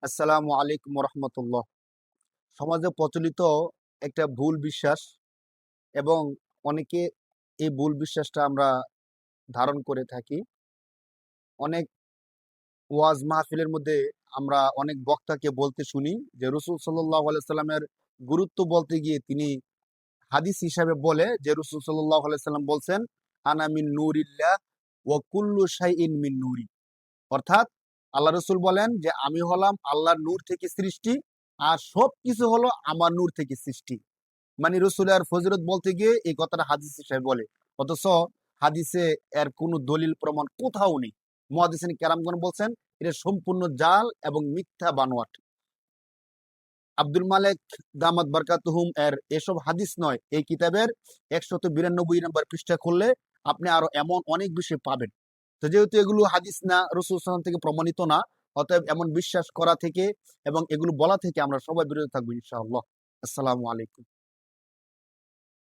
আসসালামু আলাইকুম রহমতুল্লাহ। সমাজে প্রচলিত একটা ভুল বিশ্বাস এবং অনেকে এই ভুল বিশ্বাসটা আমরা ধারণ করে থাকি। অনেক ওয়াজ মাহফিলের মধ্যে আমরা অনেক বক্তাকে বলতে শুনি যে রসুল সাল্লাল্লাহু আলাইহি সাল্লামের গুরুত্ব বলতে গিয়ে তিনি হাদিস হিসাবে বলে যে রসুল সাল্লাল্লাহু আলাইহি সাল্লাম বলছেন, আনা মিন নূরিল্লাহ ওয়া কুল্লু শাইইন মিন নূরি। অর্থাৎ আল্লাহ রসুল বলেন যে আমি হলাম আল্লাহর নূর থেকে সৃষ্টি, আর সব কিছু হলো আমার নূর থেকে সৃষ্টি। মানে রসুলের ফজিলত বলতে গিয়ে এই কথাটা হাদিস হিসেবে বলে, অথচ হাদিসে এর কোনো দলিল প্রমাণ কোথাও নেই। মুহাদ্দিসিন কেরামগণ বলছেন এটা সম্পূর্ণ জাল এবং মিথ্যা বানোয়াট। আব্দুল মালেক দামাত বারকাতুহুম এর এসব হাদিস নয়। এই কিতাবের 192 নম্বর পৃষ্ঠা খুললে আপনি আরো এমন অনেক বিষয় পাবেন। তো যেহেতু এগুলো হাদিস না, রাসূল সাল্লাল্লাহু আলাইহি ওয়াসাল্লাম থেকে প্রমাণিত না, অতএব এমন বিশ্বাস করা থেকে এবং এগুলো বলা থেকে আমরা সবাই বিরত থাকবো ইনশাআল্লাহ। আসসালামু আলাইকুম।